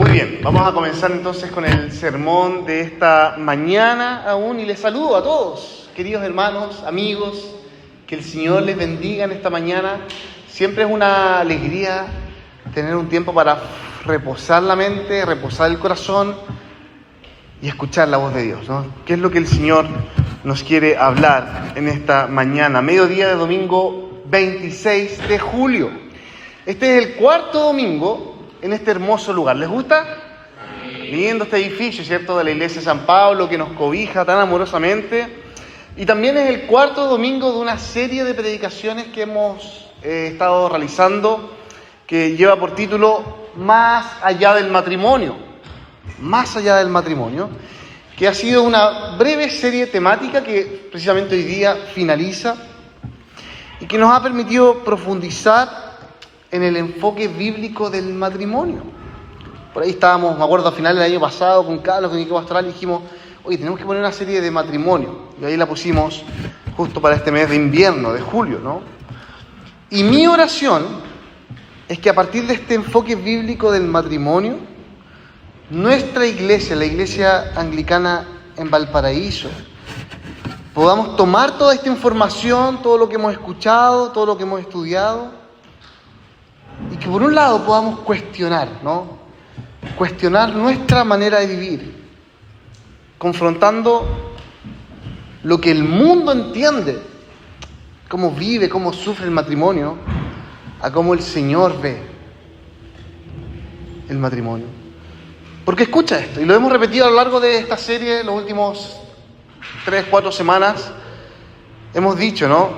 Muy bien, vamos a comenzar entonces con el sermón de esta mañana aún y les saludo a todos, queridos hermanos, amigos, que el Señor les bendiga en esta mañana. Siempre es una alegría tener un tiempo para reposar la mente, reposar el corazón y escuchar la voz de Dios, ¿no? ¿Qué es lo que el Señor nos quiere hablar en esta mañana? Mediodía de domingo 26 de julio. Este es el cuarto domingo en este hermoso lugar. ¿Les gusta? Lindo este edificio, ¿cierto? De la iglesia de San Pablo que nos cobija tan amorosamente. Y también es el cuarto domingo de una serie de predicaciones que hemos estado realizando que lleva por título Más allá del matrimonio. Más allá del matrimonio, que ha sido una breve serie temática que precisamente hoy día finaliza y que nos ha permitido profundizar en el enfoque bíblico del matrimonio. Por ahí estábamos, me acuerdo, a finales del año pasado con Carlos, con Equipo Astral, y dijimos, oye, tenemos que poner una serie de matrimonio. Y ahí la pusimos justo para este mes de invierno, de julio, ¿no? Y mi oración es que a partir de este enfoque bíblico del matrimonio, nuestra iglesia, la iglesia anglicana en Valparaíso, podamos tomar toda esta información, todo lo que hemos escuchado, todo lo que hemos estudiado, y que por un lado podamos cuestionar, ¿no? Cuestionar nuestra manera de vivir, confrontando lo que el mundo entiende, cómo vive, cómo sufre el matrimonio, a cómo el Señor ve el matrimonio. Porque escucha esto, y lo hemos repetido a lo largo de esta serie, los últimos 3-4 semanas, hemos dicho, ¿no?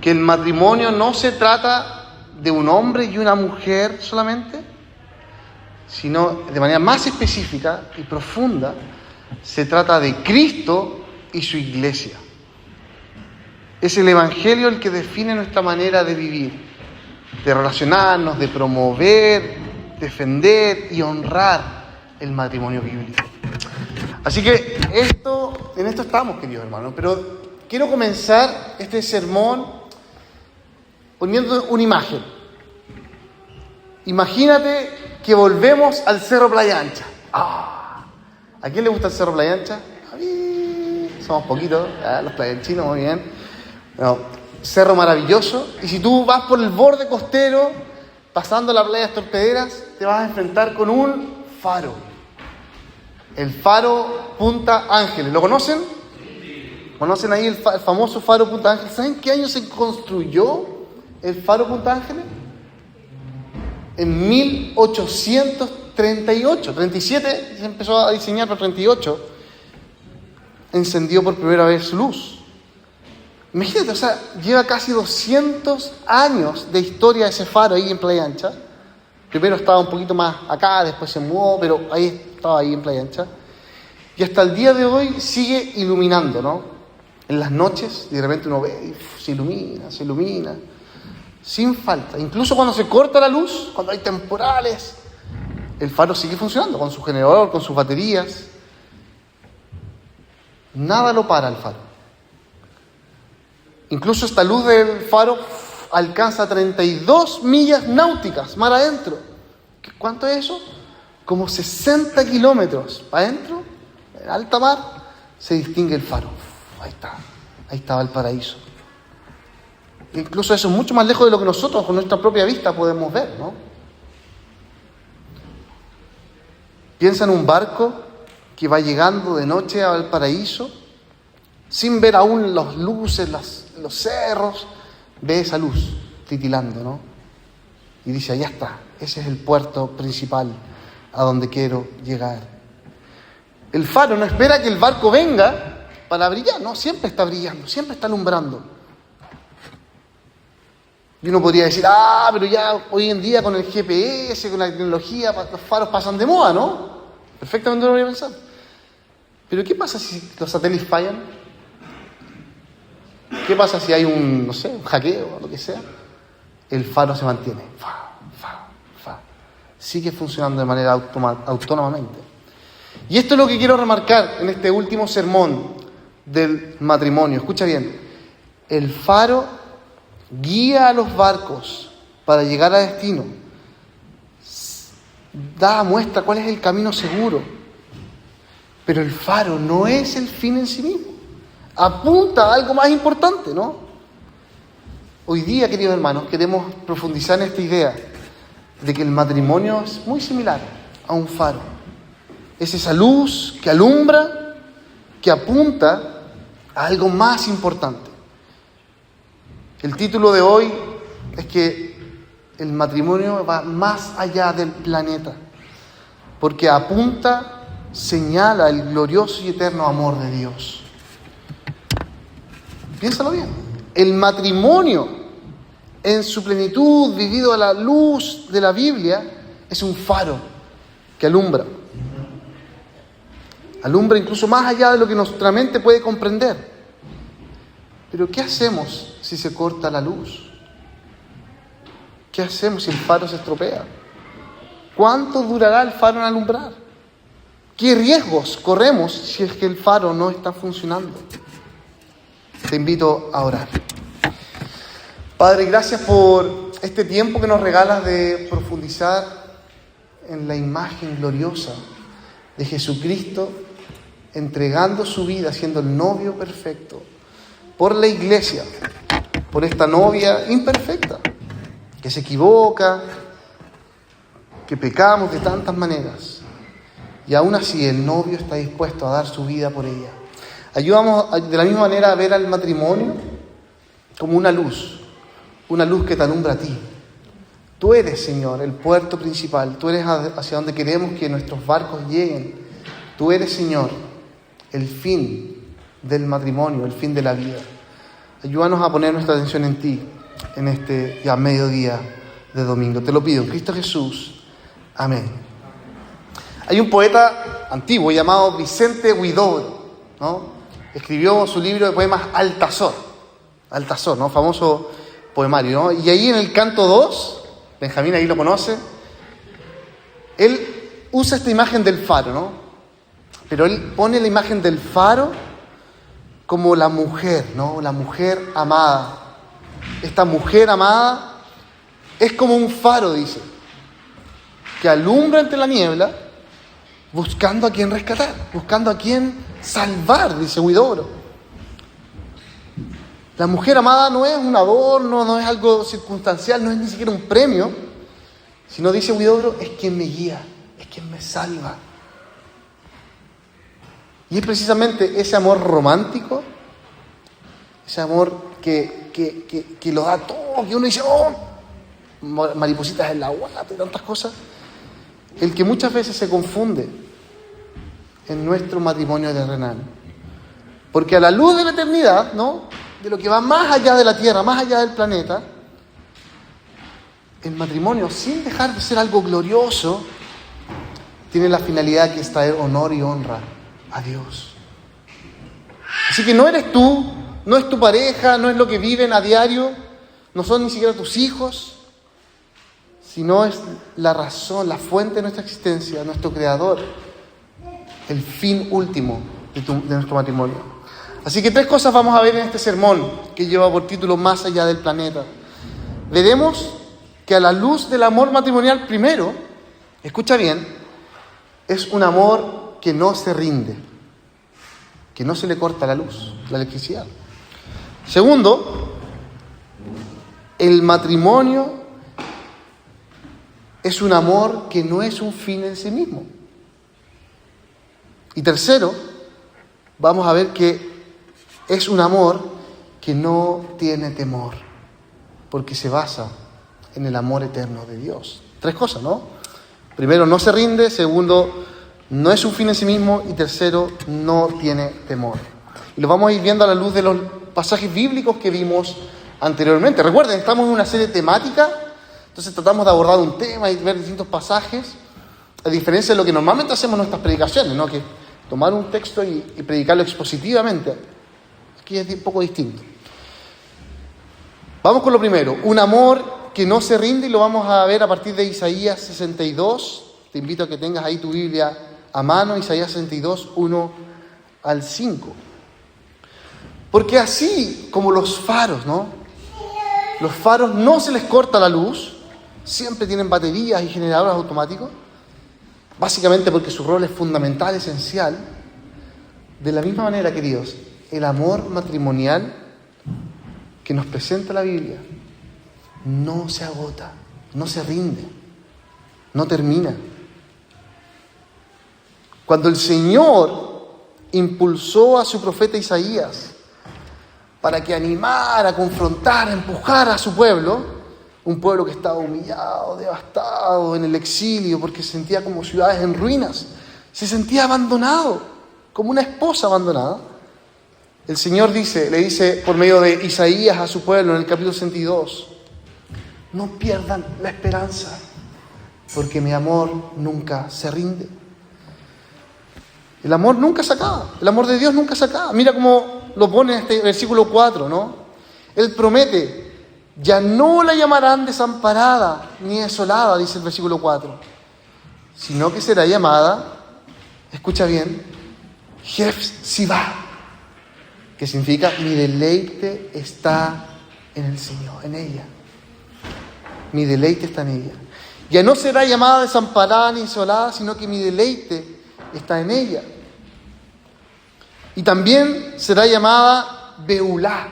Que el matrimonio no se trata de un hombre y una mujer solamente, sino de manera más específica y profunda, se trata de Cristo y su iglesia. Es el Evangelio el que define nuestra manera de vivir, de relacionarnos, de promover, defender y honrar el matrimonio bíblico. Así que en esto estamos, queridos hermanos, pero quiero comenzar este sermón poniendo una imagen. Imagínate que volvemos al Cerro Playa Ancha. ¿A quién le gusta el Cerro Playa Ancha? A mí. Somos poquitos, los playanchinos, muy bien. Bueno, cerro maravilloso. Y si tú vas por el borde costero, pasando las playas torpederas, te vas a enfrentar con un faro. El faro Punta Ángeles. ¿Lo conocen? ¿Conocen ahí el famoso faro Punta Ángeles? ¿Saben qué año se construyó el faro Punta Ángeles? En 1838, 37 se empezó a diseñar, pero 38 encendió por primera vez su luz. Imagínate, o sea, lleva casi 200 años de historia ese faro ahí en Playa Ancha. Primero estaba un poquito más acá, después se mudó, pero estaba ahí en Playa Ancha. Y hasta el día de hoy sigue iluminando, ¿no? En las noches, de repente uno ve y se ilumina. Sin falta. Incluso cuando se corta la luz, cuando hay temporales, el faro sigue funcionando con su generador, con sus baterías. Nada lo para el faro. Incluso esta luz del faro alcanza 32 millas náuticas mar adentro. ¿Cuánto es eso? Como 60 kilómetros adentro, en alta mar, se distingue el faro. Ahí está Valparaíso. Incluso eso es mucho más lejos de lo que nosotros con nuestra propia vista podemos ver, ¿no? Piensa en un barco que va llegando de noche a Valparaíso, sin ver aún las luces, los cerros, ve esa luz titilando, ¿no? Y dice, allá está, ese es el puerto principal a donde quiero llegar. El faro no espera que el barco venga para brillar, ¿no? Siempre está brillando, siempre está alumbrando. Y uno podría decir, pero ya hoy en día con el GPS, con la tecnología, los faros pasan de moda, ¿no? Perfectamente lo voy a pensar. Pero ¿qué pasa si los satélites fallan? ¿Qué pasa si hay un hackeo o lo que sea? El faro se mantiene. Sigue funcionando de manera autónomamente. Y esto es lo que quiero remarcar en este último sermón del matrimonio. Escucha bien. El faro guía a los barcos para llegar a destino muestra cuál es el camino seguro. Pero el faro no es el fin en sí mismo. Apunta a algo más importante, ¿no? Hoy día, queridos hermanos, queremos profundizar en esta idea de que el matrimonio es muy similar a un faro. Es esa luz que alumbra, que apunta a algo más importante. El título de hoy es que el matrimonio va más allá del planeta, porque apunta, señala el glorioso y eterno amor de Dios. Piénsalo bien. El matrimonio, en su plenitud, vivido a la luz de la Biblia, es un faro que alumbra. Alumbra incluso más allá de lo que nuestra mente puede comprender. Pero ¿qué hacemos si se corta la luz? ¿Qué hacemos si el faro se estropea? ¿Cuánto durará el faro en alumbrar? ¿Qué riesgos corremos si es que el faro no está funcionando? Te invito a orar. Padre, gracias por este tiempo que nos regalas de profundizar en la imagen gloriosa de Jesucristo, entregando su vida, siendo el novio perfecto, por la iglesia, por esta novia imperfecta, que se equivoca, que pecamos de tantas maneras, y aún así el novio está dispuesto a dar su vida por ella. Ayúdanos de la misma manera a ver al matrimonio como una luz que te alumbra a ti. Tú eres, Señor, el puerto principal, tú eres hacia donde queremos que nuestros barcos lleguen. Tú eres, Señor, el fin del matrimonio, el fin de la vida. Ayúdanos a poner nuestra atención en ti, en este ya mediodía de domingo. Te lo pido, en Cristo Jesús. Amén. Hay un poeta antiguo llamado Vicente Huidobro, ¿no? Escribió su libro de poemas Altazor, ¿no? Famoso poemario, ¿no? Y ahí en el canto 2, Benjamín ahí lo conoce, él usa esta imagen del faro, ¿no? Pero él pone la imagen del faro como la mujer, ¿no? La mujer amada. Esta mujer amada es como un faro, dice, que alumbra entre la niebla, buscando a quien rescatar, buscando a quien salvar, dice Huidobro. La mujer amada no es un adorno, no es algo circunstancial, no es ni siquiera un premio, sino, dice Huidobro, es quien me guía, es quien me salva. Y es precisamente ese amor romántico, ese amor que lo da todo, que uno dice, oh, maripositas en la guata y tantas cosas, el que muchas veces se confunde en nuestro matrimonio terrenal. Porque a la luz de la eternidad, ¿no?, de lo que va más allá de la tierra, más allá del planeta, el matrimonio, sin dejar de ser algo glorioso, tiene la finalidad que es traer honor y honra a Dios. Así que no eres tú, no es tu pareja, no es lo que viven a diario, no son ni siquiera tus hijos, sino es la razón, la fuente de nuestra existencia, nuestro Creador, el fin último de nuestro matrimonio. Así que 3 cosas vamos a ver en este sermón que lleva por título Más allá del planeta. Veremos que a la luz del amor matrimonial, primero, escucha bien, es un amor que no se rinde, que no se le corta la luz, la electricidad. Segundo, el matrimonio es un amor que no es un fin en sí mismo. Y tercero, vamos a ver que es un amor que no tiene temor, porque se basa en el amor eterno de Dios. 3 cosas, ¿no? Primero, no se rinde. Segundo, no es un fin en sí mismo. Y tercero, no tiene temor. Y lo vamos a ir viendo a la luz de los pasajes bíblicos que vimos anteriormente. Recuerden, estamos en una serie temática, entonces tratamos de abordar un tema y ver distintos pasajes, a diferencia de lo que normalmente hacemos en nuestras predicaciones, ¿no?, que tomar un texto y predicarlo expositivamente. Aquí es un poco distinto. Vamos con lo primero, un amor que no se rinde, y lo vamos a ver a partir de Isaías 62. Te invito a que tengas ahí tu Biblia a mano, Isaías 62, 1 al 5. Porque así como los faros, ¿no? Los faros no se les corta la luz, siempre tienen baterías y generadores automáticos. básicamente porque su rol es fundamental, esencial. De la misma manera, queridos, el amor matrimonial que nos presenta la Biblia no se agota, no se rinde, no termina. Cuando el Señor impulsó a su profeta Isaías para que animara, confrontara, empujara a su pueblo, un pueblo que estaba humillado, devastado, en el exilio, porque se sentía como ciudades en ruinas, se sentía abandonado, como una esposa abandonada. El Señor le dice por medio de Isaías a su pueblo en el capítulo 62, no pierdan la esperanza, porque mi amor nunca se rinde. El amor nunca se acaba, el amor de Dios nunca se acaba. Mira cómo lo pone en este versículo 4, ¿no? Él promete, ya no la llamarán desamparada ni desolada, dice el versículo 4, sino que será llamada, escucha bien, Jefsibá, que significa mi deleite está en el Señor, en ella. Mi deleite está en ella. Ya no será llamada desamparada ni desolada, sino que mi deleite está en ella. Y también será llamada Beulá,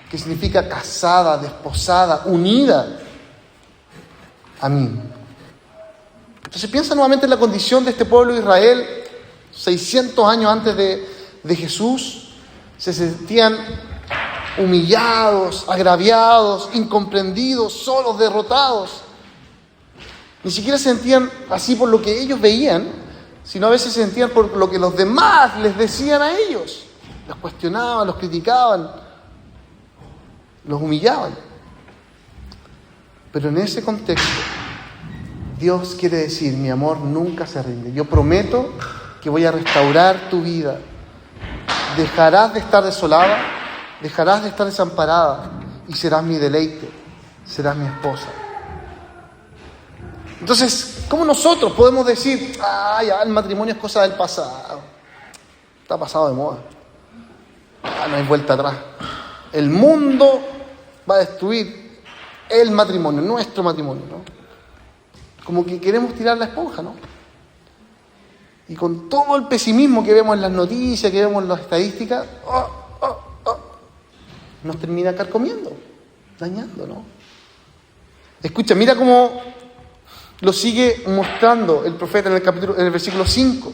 que significa casada, desposada, unida a mí. Entonces piensa nuevamente en la condición de este pueblo de Israel, 600 años antes de Jesús. Se sentían humillados, agraviados, incomprendidos, solos, derrotados. Ni siquiera se sentían así por lo que ellos veían, sino a veces se sentían por lo que los demás les decían a ellos. Los cuestionaban, los criticaban, los humillaban. Pero en ese contexto, Dios quiere decir, mi amor nunca se rinde. Yo prometo que voy a restaurar tu vida. Dejarás de estar desolada, dejarás de estar desamparada y serás mi deleite, serás mi esposa. Entonces, ¿cómo nosotros podemos decir, ya el matrimonio es cosa del pasado? Está pasado de moda. No hay vuelta atrás. El mundo va a destruir el matrimonio, nuestro matrimonio, ¿no? Como que queremos tirar la esponja, ¿no? Y con todo el pesimismo que vemos en las noticias, que vemos en las estadísticas, nos termina carcomiendo, dañando, ¿no? Escucha, mira cómo lo sigue mostrando el profeta en el versículo 5.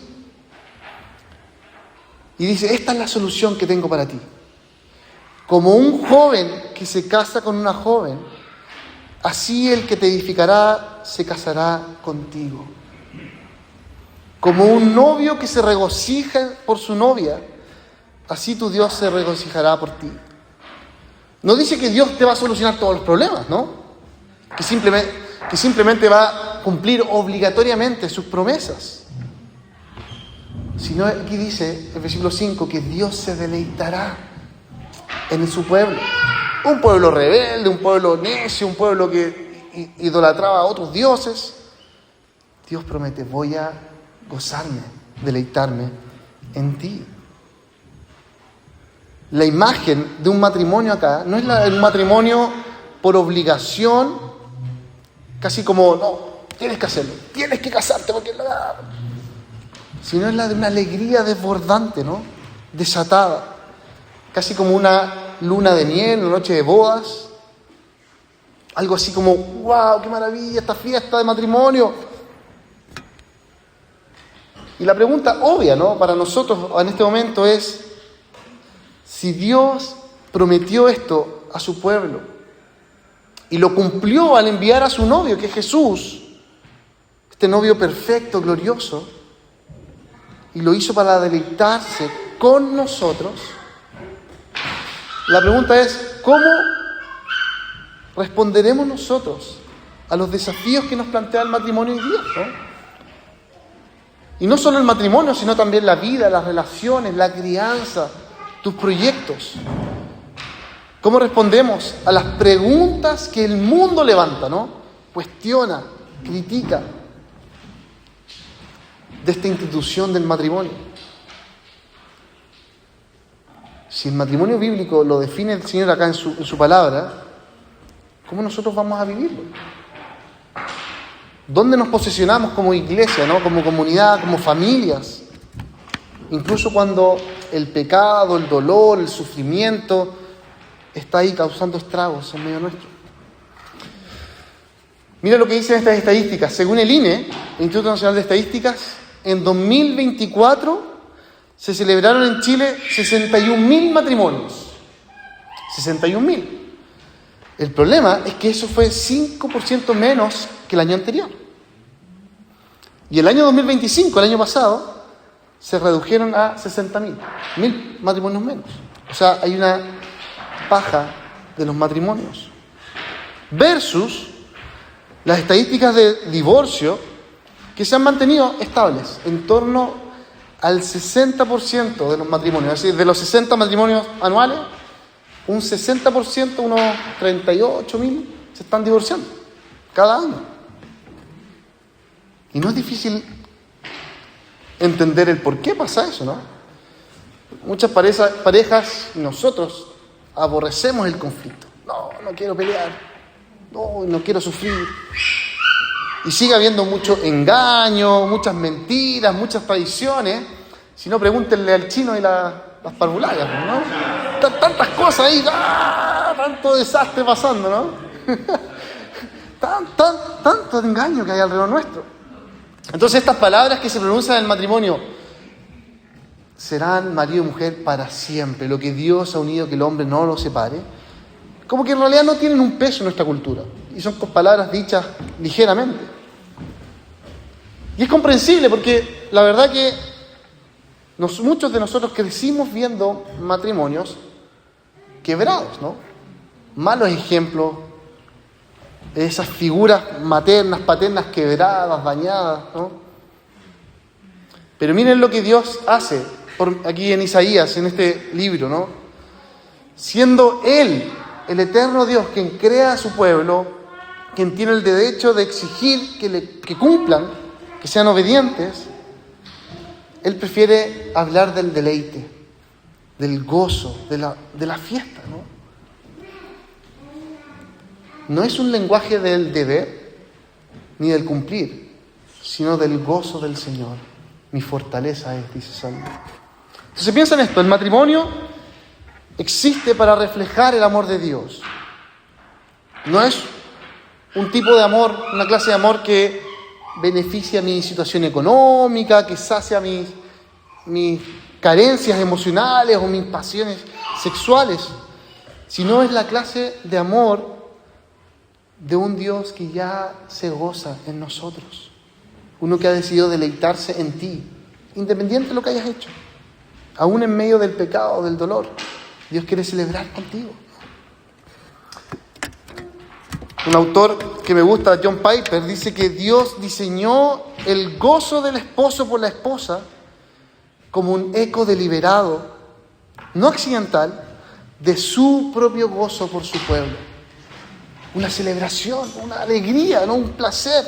Y dice, esta es la solución que tengo para ti. Como un joven que se casa con una joven, así el que te edificará se casará contigo. Como un novio que se regocija por su novia, así tu Dios se regocijará por ti. No dice que Dios te va a solucionar todos los problemas, ¿no? Que simplemente va a cumplir obligatoriamente sus promesas. Sino aquí dice, el versículo 5, que Dios se deleitará en su pueblo. Un pueblo rebelde, un pueblo necio, un pueblo que idolatraba a otros dioses. Dios promete, voy a gozarme, deleitarme en ti. La imagen de un matrimonio acá no es la de un matrimonio por obligación, casi como, no, tienes que hacerlo, tienes que casarte porque sino es la de una alegría desbordante, ¿no? Desatada, casi como una luna de miel, una noche de bodas, algo así como, wow, qué maravilla esta fiesta de matrimonio. Y la pregunta obvia, ¿no?, para nosotros en este momento es, si Dios prometió esto a su pueblo y lo cumplió al enviar a su novio, que es Jesús, este novio perfecto, glorioso, y lo hizo para deleitarse con nosotros, la pregunta es, ¿cómo responderemos nosotros a los desafíos que nos plantea el matrimonio hoy día, ¿no? Y no solo el matrimonio, sino también la vida, las relaciones, la crianza, tus proyectos. ¿Cómo respondemos a las preguntas que el mundo levanta, ¿no? Cuestiona, critica de esta institución del matrimonio. Si el matrimonio bíblico lo define el Señor acá en su palabra, ¿cómo nosotros vamos a vivirlo? ¿Dónde nos posicionamos como iglesia, ¿no? Como comunidad, como familias? Incluso cuando el pecado, el dolor, el sufrimiento está ahí causando estragos en medio nuestro. Mira lo que dicen estas estadísticas. Según el INE, el Instituto Nacional de Estadísticas, en 2024 se celebraron en Chile 61.000 matrimonios. 61.000. El problema es que eso fue 5% menos que el año anterior. Y el año 2025, el año pasado, se redujeron a 60.000. 1.000 matrimonios menos. O sea, hay una baja de los matrimonios. Versus las estadísticas de divorcio que se han mantenido estables en torno al 60% de los matrimonios. Es decir, de los 60 matrimonios anuales, un 60%, unos 38.000, se están divorciando cada año. Y no es difícil entender el por qué pasa eso, ¿no? Muchas parejas, nosotros, aborrecemos el conflicto. No quiero pelear. No quiero sufrir. Y sigue habiendo mucho engaño, muchas mentiras, muchas traiciones. Si no, pregúntenle al chino y las parvularias, ¿no? Tantas cosas ahí, tanto desastre pasando, ¿no? Tanto engaño que hay alrededor nuestro. Entonces estas palabras que se pronuncian en el matrimonio serán marido y mujer para siempre. Lo que Dios ha unido, que el hombre no lo separe. Como que en realidad no tienen un peso en nuestra cultura. Y son palabras dichas ligeramente. Y es comprensible porque la verdad que muchos de nosotros crecimos viendo matrimonios quebrados, ¿no? Malos ejemplos, esas figuras maternas, paternas quebradas, dañadas, ¿no? Pero miren lo que Dios hace aquí en Isaías, en este libro, ¿no? Siendo Él, el eterno Dios, quien crea a su pueblo, quien tiene el derecho de exigir que cumplan, que sean obedientes, Él prefiere hablar del deleite, del gozo, de la fiesta, ¿no? No es un lenguaje del deber ni del cumplir, sino del gozo del Señor. Mi fortaleza es, dice Salmo. Entonces piensa en esto, el matrimonio existe para reflejar el amor de Dios. No es un tipo de amor, una clase de amor que beneficia mi situación económica, que sacia mis carencias emocionales o mis pasiones sexuales, sino es la clase de amor de un Dios que ya se goza en nosotros. Uno que ha decidido deleitarse en ti, independiente de lo que hayas hecho. Aún en medio del pecado, del dolor, Dios quiere celebrar contigo. Un autor que me gusta, John Piper, dice que Dios diseñó el gozo del esposo por la esposa como un eco deliberado, no accidental, de su propio gozo por su pueblo. Una celebración, una alegría, ¿no? Un placer.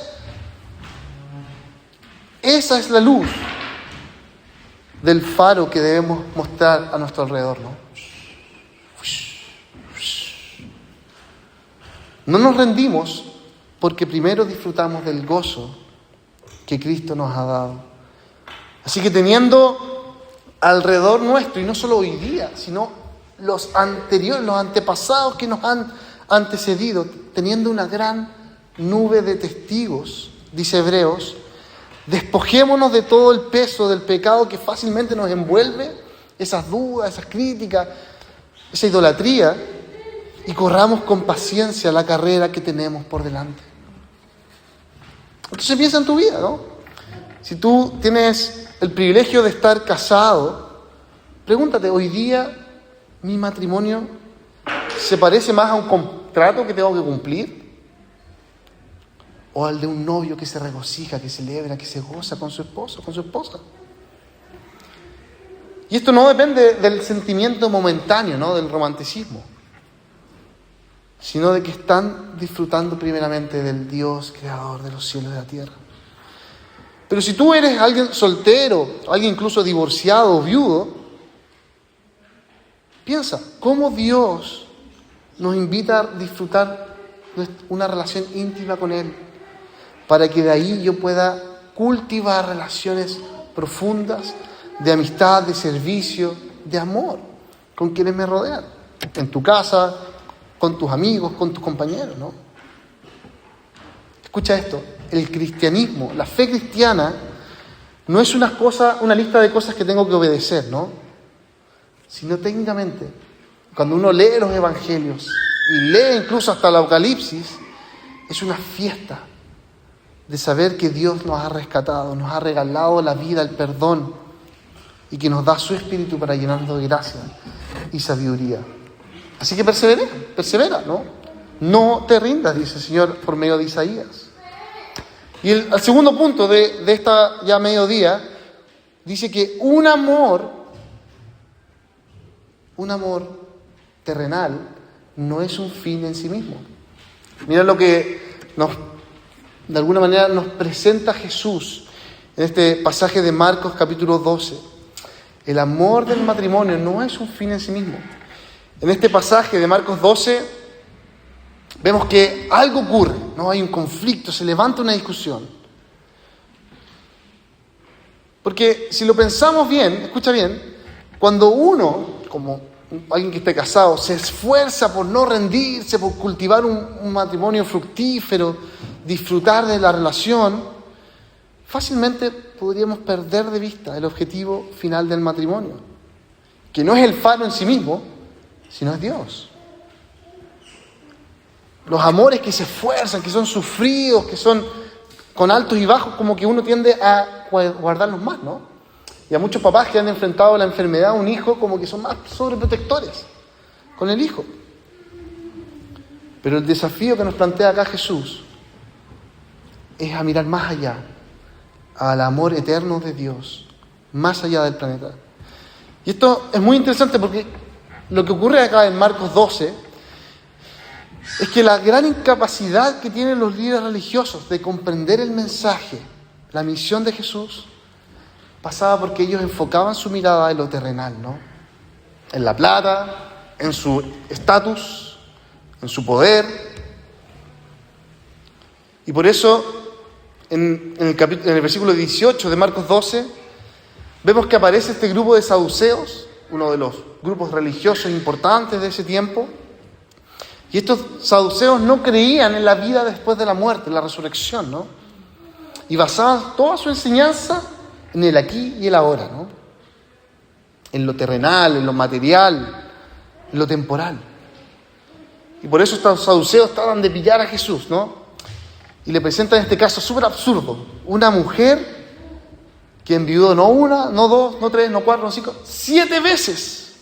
Esa es la luz del faro que debemos mostrar a nuestro alrededor, ¿no? No nos rendimos porque primero disfrutamos del gozo que Cristo nos ha dado. Así que teniendo alrededor nuestro, y no solo hoy día, sino los anteriores, los antepasados que nos han antecedido, teniendo una gran nube de testigos, dice Hebreos, despojémonos de todo el peso del pecado que fácilmente nos envuelve, esas dudas, esas críticas, esa idolatría, y corramos con paciencia la carrera que tenemos por delante. Entonces piensa en tu vida, ¿no? Si tú tienes el privilegio de estar casado, pregúntate, ¿hoy día mi matrimonio se parece más a un contrato que tengo que cumplir? ¿O al de un novio que se regocija, que celebra, que se goza con su esposo, con su esposa? Y esto no depende del sentimiento momentáneo, ¿no? Del romanticismo, sino de que están disfrutando primeramente del Dios creador de los cielos y de la tierra. Pero si tú eres alguien soltero, alguien incluso divorciado o viudo, piensa, ¿cómo Dios nos invita a disfrutar una relación íntima con Él? para que de ahí yo pueda cultivar relaciones profundas de amistad, de servicio, de amor con quienes me rodean, en tu casa, con tus amigos, con tus compañeros, ¿no? Escucha esto, el cristianismo, la fe cristiana, no es una lista de cosas que tengo que obedecer, ¿no? Sino técnicamente, cuando uno lee los evangelios y lee incluso hasta el Apocalipsis, es una fiesta de saber que Dios nos ha rescatado, nos ha regalado la vida, el perdón, y que nos da su Espíritu para llenarnos de gracia y sabiduría. Así que persevera, ¿no? No te rindas, dice el Señor por medio de Isaías. Y el segundo punto de esta ya mediodía, dice que un amor terrenal no es un fin en sí mismo. Mira lo que de alguna manera nos presenta Jesús en este pasaje de Marcos capítulo 12. El amor del matrimonio no es un fin en sí mismo. En este pasaje de Marcos 12 vemos que algo ocurre, ¿no? Hay un conflicto, se levanta una discusión. Porque si lo pensamos bien, escucha bien, cuando uno, como alguien que esté casado, se esfuerza por no rendirse, por cultivar un matrimonio fructífero, disfrutar de la relación, fácilmente podríamos perder de vista el objetivo final del matrimonio, que no es el faro en sí mismo, sino es Dios. Los amores que se esfuerzan, que son sufridos, que son con altos y bajos, como que uno tiende a guardarlos más, ¿no? Y a muchos papás que han enfrentado la enfermedad de un hijo, como que son más sobreprotectores con el hijo. Pero el desafío que nos plantea acá Jesús es a mirar más allá, al amor eterno de Dios, más allá del planeta. Y esto es muy interesante porque lo que ocurre acá en Marcos 12 es que la gran incapacidad que tienen los líderes religiosos de comprender el mensaje, la misión de Jesús, pasaba porque ellos enfocaban su mirada en lo terrenal, ¿no? En la plata, en su estatus, en su poder. Y por eso, en el versículo 18 de Marcos 12, vemos que aparece este grupo de saduceos, uno de los grupos religiosos importantes de ese tiempo. Y estos saduceos no creían en la vida después de la muerte, en la resurrección, ¿no? Y basaban toda su enseñanza en el aquí y el ahora, ¿no? En lo terrenal, en lo material, en lo temporal. Y por eso estos saduceos tratan de pillar a Jesús, ¿no? Y le presentan este caso súper absurdo. Una mujer que enviudó no una, no dos, no tres, no cuatro, no cinco, 7 veces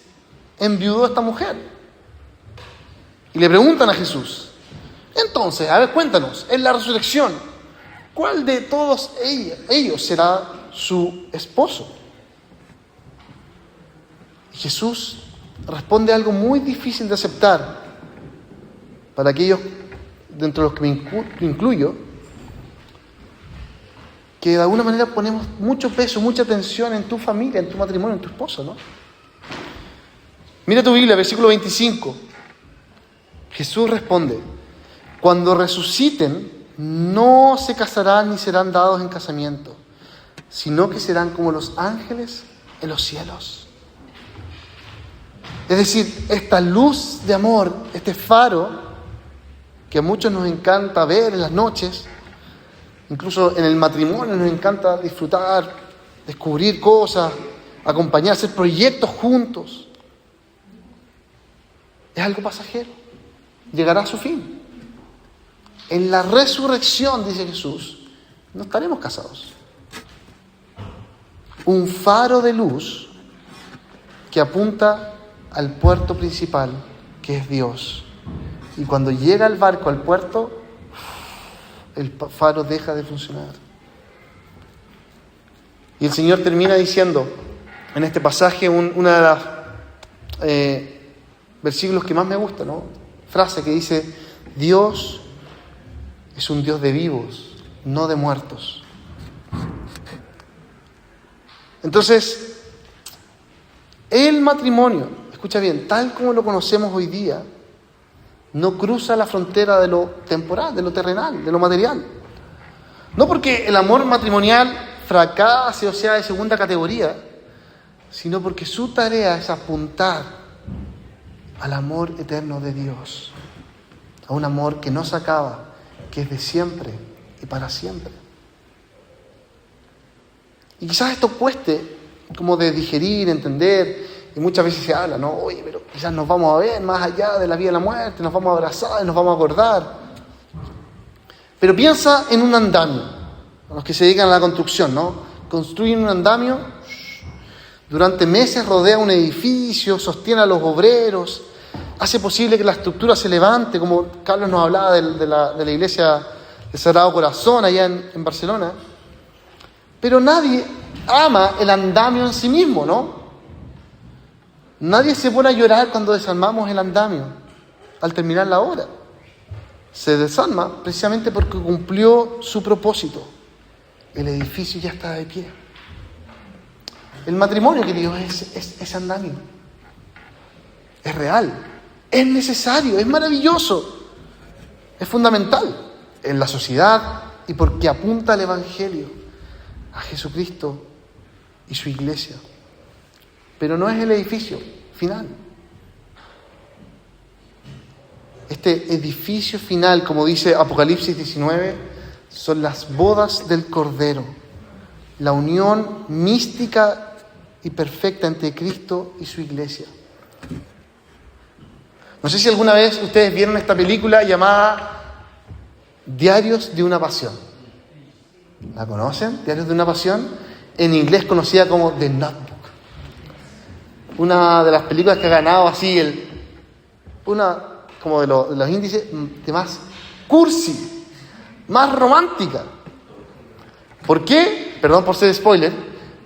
enviudó a esta mujer. Y le preguntan a Jesús, entonces, a ver, cuéntanos, en la resurrección, ¿cuál de todos ellos será su esposo? Y Jesús responde algo muy difícil de aceptar para aquellos, dentro de los que me incluyo, que de alguna manera ponemos mucho peso, mucha atención en tu familia, en tu matrimonio, en tu esposo, ¿no? Mira tu Biblia, versículo 25. Jesús responde, cuando resuciten, no se casarán ni serán dados en casamiento, sino que serán como los ángeles en los cielos. Es decir, esta luz de amor, este faro, que a muchos nos encanta ver en las noches, incluso en el matrimonio nos encanta disfrutar, descubrir cosas, acompañar, hacer proyectos juntos. Es algo pasajero, llegará a su fin. En la resurrección, dice Jesús, no estaremos casados. Un faro de luz que apunta al puerto principal, que es Dios. Y cuando llega el barco al puerto, el faro deja de funcionar. Y el Señor termina diciendo en este pasaje una de las versículos que más me gusta, ¿no? Frase que dice, Dios es un Dios de vivos, no de muertos. Entonces, el matrimonio, escucha bien, tal como lo conocemos hoy día, no cruza la frontera de lo temporal, de lo terrenal, de lo material. No porque el amor matrimonial fracase o sea de segunda categoría, sino porque su tarea es apuntar al amor eterno de Dios, a un amor que no se acaba, que es de siempre y para siempre. Y quizás esto cueste como de digerir, entender, y muchas veces se habla, ¿no? Oye, pero quizás nos vamos a ver más allá de la vida y la muerte, nos vamos a abrazar, nos vamos a acordar. Pero piensa en un andamio, los que se dedican a la construcción, ¿no? Construyen un andamio, durante meses rodea un edificio, sostiene a los obreros, hace posible que la estructura se levante, como Carlos nos hablaba de la iglesia del Sagrado Corazón allá en Barcelona. Pero nadie ama el andamio en sí mismo, ¿no? Nadie se pone a llorar cuando desarmamos el andamio al terminar la obra. Se desarma precisamente porque cumplió su propósito. El edificio ya está de pie. El matrimonio, queridos, es andamio. Es real. Es necesario. Es maravilloso. Es fundamental en la sociedad y porque apunta al Evangelio, a Jesucristo y su iglesia. Pero no es el edificio final. Este edificio final, como dice Apocalipsis 19, son las bodas del Cordero, la unión mística y perfecta entre Cristo y su iglesia. No sé si alguna vez ustedes vieron esta película llamada Diarios de una Pasión. ¿La conocen? Diarios de una Pasión, en inglés conocida como The Notebook. Una de las películas que ha ganado así una como de los índices de más cursi, más romántica. ¿Por qué? Perdón por ser spoiler.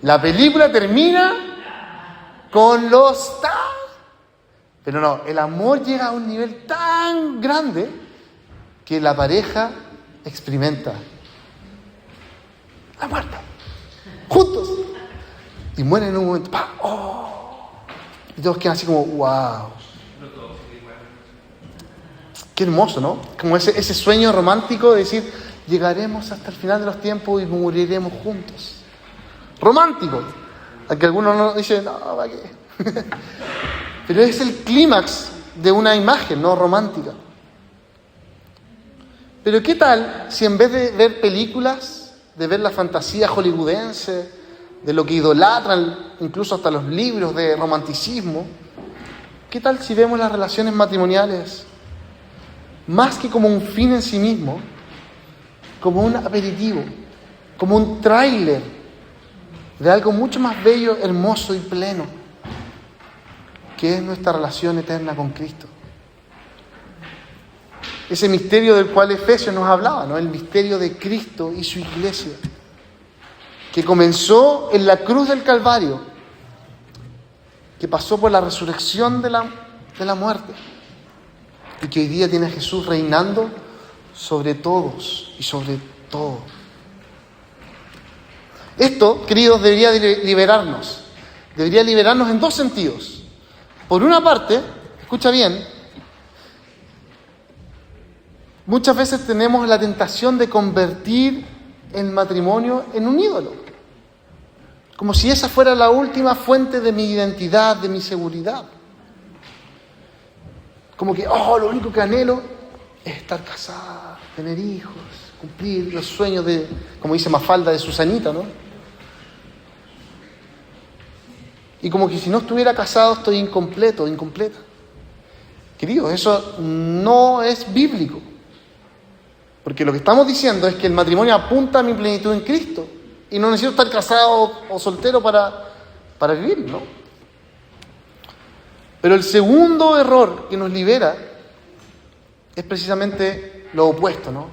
La película termina con los pero no, el amor llega a un nivel tan grande que la pareja experimenta la muerte juntos y mueren en un momento. Y todos quedan así como wow. Qué hermoso, ¿no? Como ese sueño romántico de decir, llegaremos hasta el final de los tiempos y moriremos juntos. Romántico. Aunque algunos no dicen, no, ¿para qué? Pero es el clímax de una imagen, ¿no? Romántica. Pero ¿qué tal si en vez de ver películas, de ver la fantasía hollywoodense, de lo que idolatran, incluso hasta los libros de romanticismo, qué tal si vemos las relaciones matrimoniales más que como un fin en sí mismo, como un aperitivo, como un tráiler de algo mucho más bello, hermoso y pleno, que es nuestra relación eterna con Cristo? Ese misterio del cual Efesios nos hablaba, ¿no? El misterio de Cristo y su iglesia, que comenzó en la cruz del Calvario, que pasó por la resurrección de la muerte, y que hoy día tiene a Jesús reinando sobre todos y sobre todo. Esto, queridos, debería liberarnos. Debería liberarnos en dos sentidos. Por una parte, escucha bien, muchas veces tenemos la tentación de convertir el matrimonio en un ídolo. Como si esa fuera la última fuente de mi identidad, de mi seguridad. Como que, lo único que anhelo es estar casada, tener hijos, cumplir los sueños de, como dice Mafalda, de Susanita, ¿no? Y como que si no estuviera casado estoy incompleto, incompleta. Queridos, eso no es bíblico. Porque lo que estamos diciendo es que el matrimonio apunta a mi plenitud en Cristo. Y no necesito estar casado o soltero para vivir, ¿no? Pero el segundo error que nos libera es precisamente lo opuesto, ¿no?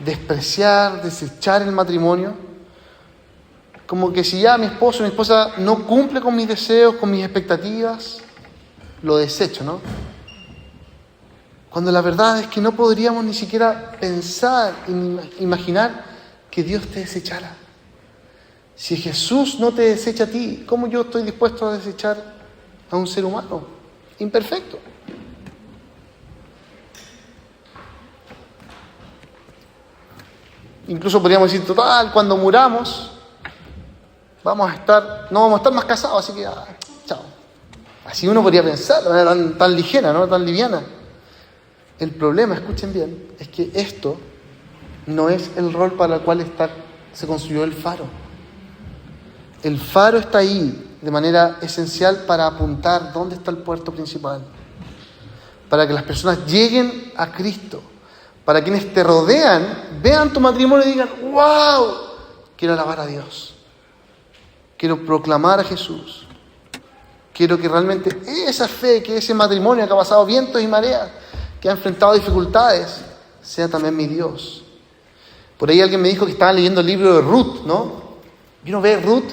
Despreciar, desechar el matrimonio, como que si ya mi esposo o mi esposa no cumple con mis deseos, con mis expectativas, lo desecho, ¿no? Cuando la verdad es que no podríamos ni siquiera pensar, imaginar que Dios te desechara. Si Jesús no te desecha a ti, ¿cómo yo estoy dispuesto a desechar a un ser humano imperfecto? incluso podríamos decir, total, cuando muramos, no vamos a estar más casados, así que chao. Así uno podría pensar, de manera tan ligera, ¿no? Tan liviana. El problema, escuchen bien, es que esto no es el rol para el cual se construyó el faro. El faro está ahí de manera esencial para apuntar dónde está el puerto principal, para que las personas lleguen a Cristo, para quienes te rodean vean tu matrimonio y digan, ¡wow! Quiero alabar a Dios, quiero proclamar a Jesús, quiero que realmente esa fe, que ese matrimonio que ha pasado vientos y mareas, que ha enfrentado dificultades, sea también mi Dios. Por ahí alguien me dijo que estaba leyendo el libro de Ruth, ¿no? Y uno ve Ruth,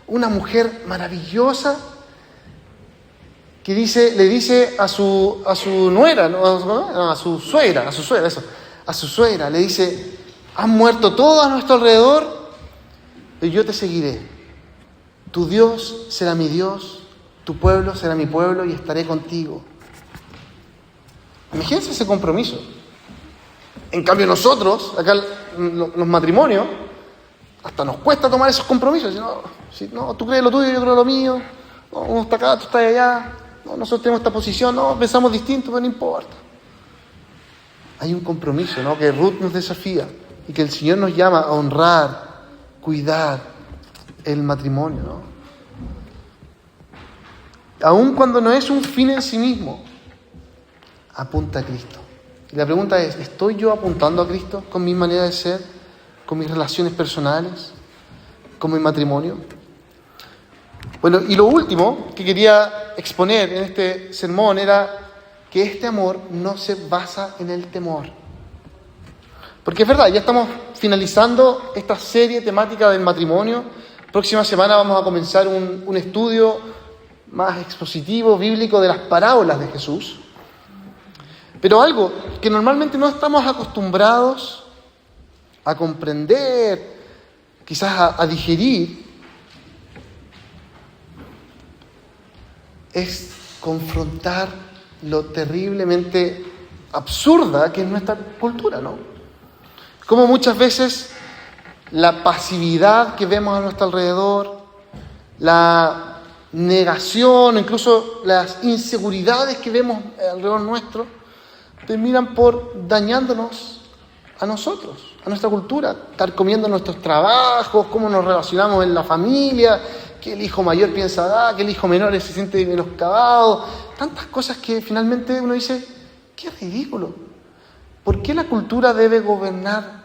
una mujer maravillosa, que le dice a su nuera, ¿no? a su suegra, le dice, han muerto todos a nuestro alrededor, pero yo te seguiré. Tu Dios será mi Dios, tu pueblo será mi pueblo y estaré contigo. Imagínense ese compromiso. En cambio nosotros, acá los matrimonios, hasta nos cuesta tomar esos compromisos. Si no, tú crees lo tuyo, yo creo lo mío. No, uno está acá, tú estás allá. No, nosotros tenemos esta posición. No, pensamos distinto, pero no importa. Hay un compromiso, ¿no? Que Ruth nos desafía y que el Señor nos llama a honrar, cuidar el matrimonio, ¿no? Aun cuando no es un fin en sí mismo, apunta a Cristo. Y la pregunta es, ¿estoy yo apuntando a Cristo con mi manera de ser, con mis relaciones personales, con mi matrimonio? Bueno, y lo último que quería exponer en este sermón era que este amor no se basa en el temor. Porque es verdad, ya estamos finalizando esta serie temática del matrimonio. Próxima semana vamos a comenzar un estudio más expositivo, bíblico, de las parábolas de Jesús. Pero algo que normalmente no estamos acostumbrados a comprender, quizás a digerir, es confrontar lo terriblemente absurda que es nuestra cultura, ¿no? Como muchas veces la pasividad que vemos a nuestro alrededor, la negación, incluso las inseguridades que vemos alrededor nuestro, terminan por dañándonos a nosotros, a nuestra cultura, carcomiendo nuestros trabajos, cómo nos relacionamos en la familia, que el hijo mayor piensa, que el hijo menor se siente menoscabado, tantas cosas que finalmente uno dice, qué ridículo. ¿Por qué la cultura debe gobernar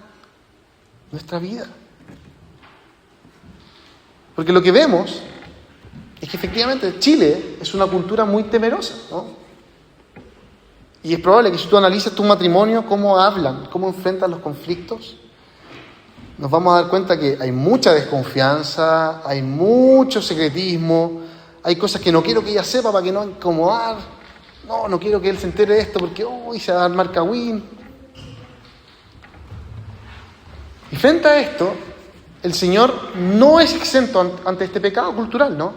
nuestra vida? Porque lo que vemos es que efectivamente Chile es una cultura muy temerosa, ¿no? Y es probable que si tú analizas tu matrimonio, cómo hablan, cómo enfrentan los conflictos, nos vamos a dar cuenta que hay mucha desconfianza, hay mucho secretismo, hay cosas que no quiero que ella sepa para que no incomodar, no quiero que él se entere de esto porque se va a armar cagüín. Y frente a esto, el Señor no es exento ante este pecado cultural, ¿no?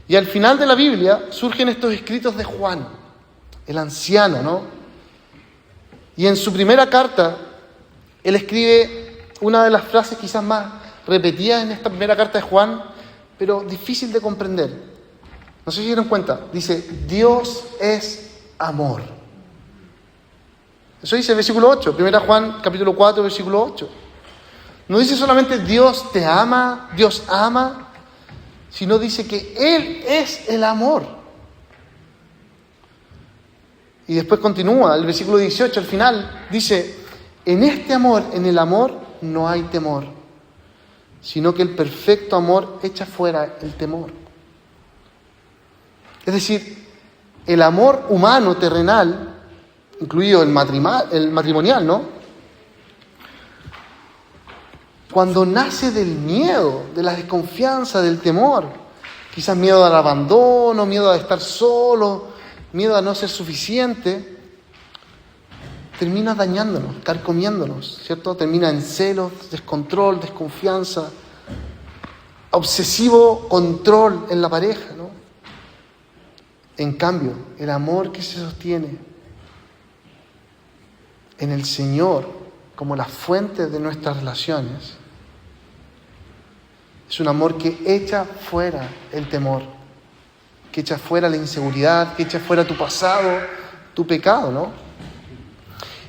Y al final de la Biblia surgen estos escritos de Juan, el anciano, ¿no? Y en su primera carta, él escribe una de las frases quizás más repetidas en esta primera carta de Juan, pero difícil de comprender. No sé si se dieron cuenta. Dice, Dios es amor. Eso dice el versículo 8, 1 Juan capítulo 4, versículo 8. No dice solamente Dios te ama, Dios ama, sino dice que Él es el amor. Y después continúa, el versículo 18 al final, dice, en este amor, en el amor, no hay temor, sino que el perfecto amor echa fuera el temor. Es decir, el amor humano, terrenal, incluido el matrimonial, ¿no? Cuando nace del miedo, de la desconfianza, del temor, quizás miedo al abandono, miedo a estar solo, miedo a no ser suficiente, termina dañándonos, carcomiéndonos, ¿cierto? Termina en celos, descontrol, desconfianza, obsesivo control en la pareja, ¿no? En cambio, el amor que se sostiene en el Señor como la fuente de nuestras relaciones, es un amor que echa fuera el temor, que echa fuera la inseguridad, que echa fuera tu pasado, tu pecado, ¿no?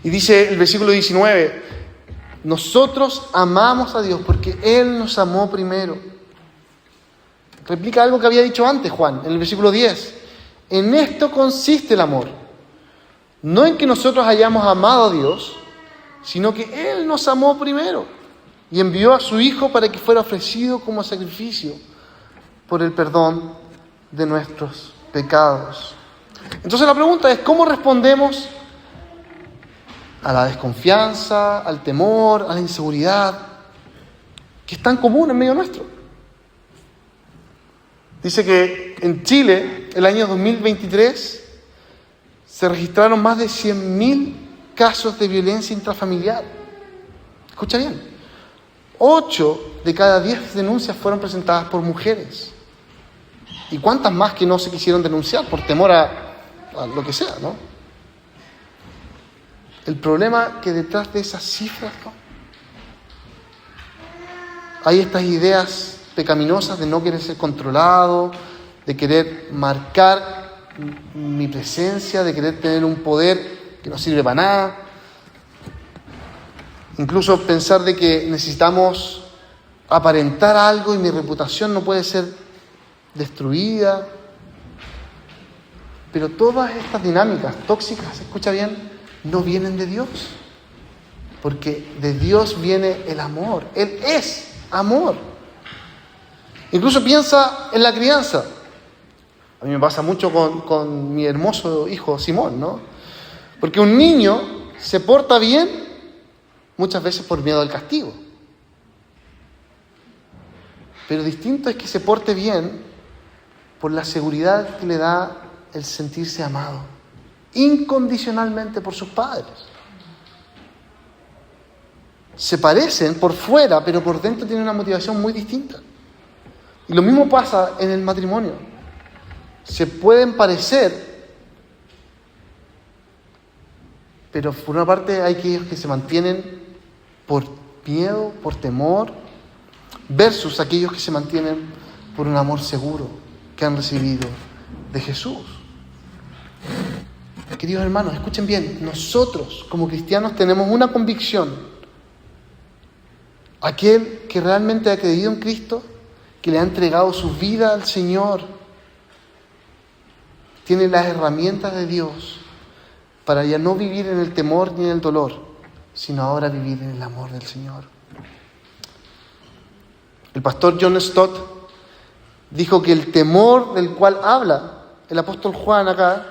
Y dice el versículo 19, nosotros amamos a Dios porque Él nos amó primero. Replica algo que había dicho antes Juan, en el versículo 10. En esto consiste el amor, no en que nosotros hayamos amado a Dios, sino que Él nos amó primero y envió a su Hijo para que fuera ofrecido como sacrificio por el perdón de nuestros pecados. Entonces la pregunta es, ¿cómo respondemos a la desconfianza, al temor, a la inseguridad, que es tan común en medio nuestro? Dice que en Chile, el año 2023, se registraron más de 100.000 casos de violencia intrafamiliar. Escucha bien, 8 de cada 10 denuncias fueron presentadas por mujeres. ¿Y cuántas más que no se quisieron denunciar por temor a lo que sea, ¿no? El problema que detrás de esas cifras, ¿no?, hay estas ideas pecaminosas de no querer ser controlado, de querer marcar mi presencia, de querer tener un poder que no sirve para nada. Incluso pensar de que necesitamos aparentar algo y mi reputación no puede ser destruida. Pero todas estas dinámicas tóxicas, escucha bien, no vienen de Dios. Porque de Dios viene el amor. Él es amor. Incluso piensa en la crianza. A mí me pasa mucho con mi hermoso hijo Simón, ¿no? Porque un niño se porta bien muchas veces por miedo al castigo. Pero distinto es que se porte bien por la seguridad que le da el sentirse amado incondicionalmente por sus padres. Se parecen por fuera, pero por dentro tienen una motivación muy distinta. Y lo mismo pasa en el matrimonio. Se pueden parecer, pero por una parte hay aquellos que se mantienen por miedo, por temor, versus aquellos que se mantienen por un amor seguro que han recibido de Jesús. Queridos hermanos, escuchen bien, nosotros como cristianos tenemos una convicción. Aquel que realmente ha creído en Cristo, que le ha entregado su vida al Señor, tiene las herramientas de Dios para ya no vivir en el temor ni en el dolor, sino ahora vivir en el amor del Señor. El pastor John Stott dijo que el temor del cual habla el apóstol Juan acá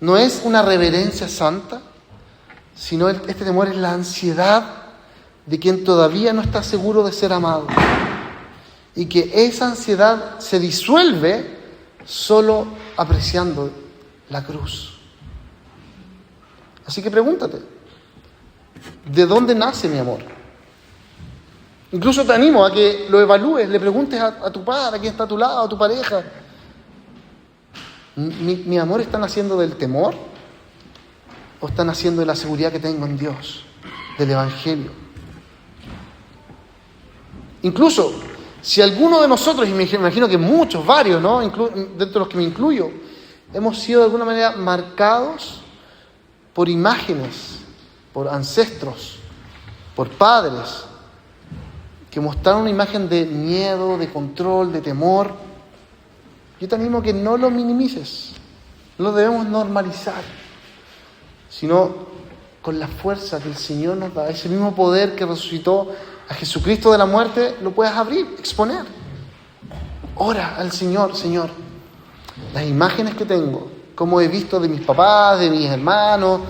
no es una reverencia santa, sino este temor es la ansiedad de quien todavía no está seguro de ser amado. Y que esa ansiedad se disuelve solo apreciando la cruz. Así que pregúntate, ¿de dónde nace mi amor? Incluso te animo a que lo evalúes, le preguntes a tu padre, a quien está a tu lado, a tu pareja. ¿Mi amor está naciendo del temor? ¿O está naciendo de la seguridad que tengo en Dios, del Evangelio? Incluso, si alguno de nosotros, y me imagino que muchos, varios, ¿no?, dentro de los que me incluyo, hemos sido de alguna manera marcados por imágenes, por ancestros, por padres, que mostraron una imagen de miedo, de control, de temor, yo te animo a que no lo minimices, no lo debemos normalizar, sino con la fuerza que el Señor nos da, ese mismo poder que resucitó a Jesucristo de la muerte, lo puedas abrir, exponer. Ora al Señor, Señor, las imágenes que tengo, como he visto de mis papás, de mis hermanos,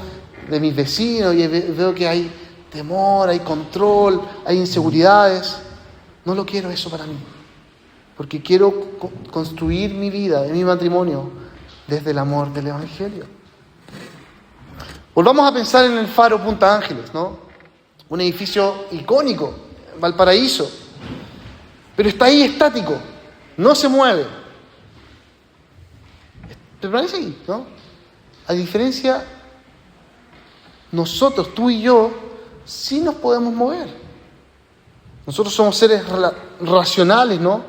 de mis vecinos, y veo que hay temor, hay control, hay inseguridades. No lo quiero eso para mí, porque quiero construir mi vida, mi matrimonio, desde el amor del Evangelio. Volvamos a pensar en el Faro Punta Ángeles, ¿no? Un edificio icónico, Valparaíso, pero está ahí estático, no se mueve. Permanece ahí, ¿no? A diferencia, nosotros, tú y yo, sí nos podemos mover. Nosotros somos seres racionales, ¿no?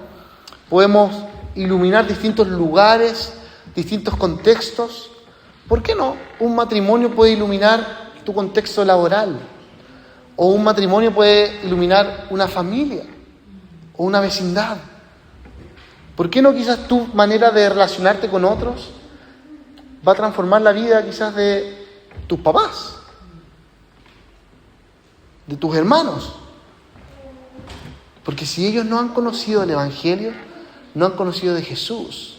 Podemos iluminar distintos lugares, distintos contextos. ¿Por qué no? Un matrimonio puede iluminar tu contexto laboral. O un matrimonio puede iluminar una familia o una vecindad. ¿Por qué no quizás tu manera de relacionarte con otros va a transformar la vida quizás de tus papás, de tus hermanos? Porque si ellos no han conocido el Evangelio, no han conocido de Jesús,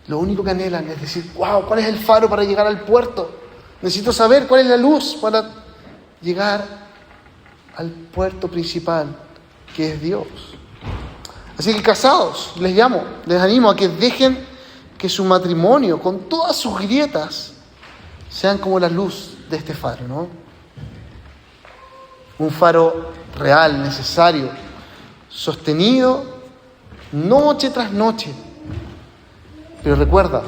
lo único que anhelan es decir, wow, ¿cuál es el faro para llegar al puerto? Necesito saber cuál es la luz para llegar al puerto principal, que es Dios. Así que casados, les animo a que dejen que su matrimonio, con todas sus grietas, sean como la luz de este faro, ¿no? Un faro real, necesario, sostenido noche tras noche. Pero recuerda,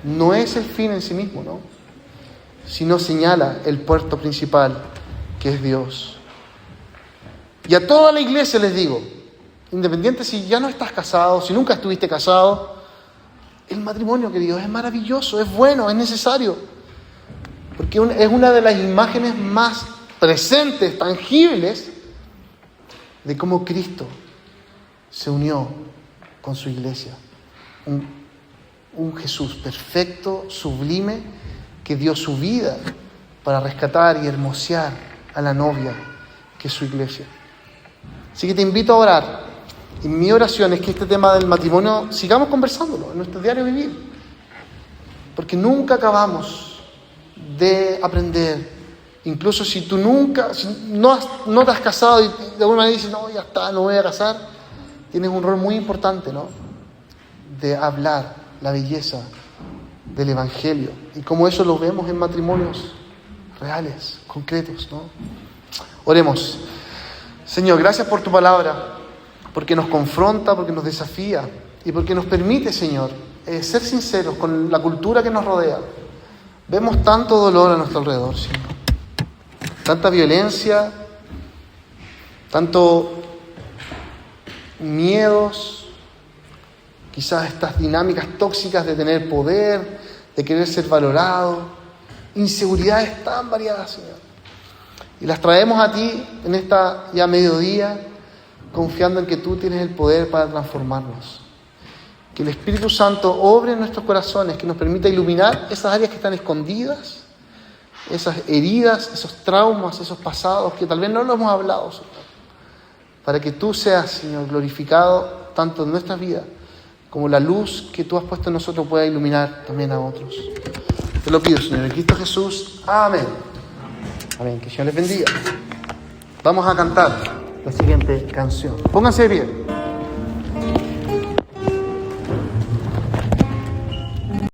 no es el fin en sí mismo, ¿no? Sino señala el puerto principal, que es Dios. Y a toda la iglesia les digo, independiente si ya no estás casado, si nunca estuviste casado, el matrimonio, queridos, es maravilloso, es bueno, es necesario. Porque es una de las imágenes más presentes, tangibles, de cómo Cristo se unió con su iglesia. Un Jesús perfecto, sublime, que dio su vida para rescatar y hermosear a la novia, que es su iglesia. Así que te invito a orar. Y mi oración es que este tema del matrimonio sigamos conversándolo en nuestro diario vivir. Porque nunca acabamos de aprender. Incluso si tú no te has casado y de alguna manera dices, no, ya está, no voy a casar, tienes un rol muy importante, ¿no? De hablar la belleza del Evangelio. Y como eso lo vemos en matrimonios reales, concretos, ¿no? Oremos. Señor, gracias por tu palabra, porque nos confronta, porque nos desafía y porque nos permite, Señor, ser sinceros con la cultura que nos rodea. Vemos tanto dolor a nuestro alrededor, Señor. Tanta violencia, tanto miedos, quizás estas dinámicas tóxicas de tener poder, de querer ser valorado, inseguridades tan variadas, Señor. Y las traemos a ti en esta ya mediodía, confiando en que tú tienes el poder para transformarnos. Que el Espíritu Santo obre en nuestros corazones, que nos permita iluminar esas áreas que están escondidas, esas heridas, esos traumas, esos pasados que tal vez no lo hemos hablado, Señor. Para que tú seas, Señor, glorificado tanto en nuestras vidas como la luz que tú has puesto en nosotros pueda iluminar también a otros. Te lo pido, Señor, en Cristo Jesús. Amén. Amén. Que el Señor les bendiga. Vamos a cantar la siguiente canción. Pónganse bien.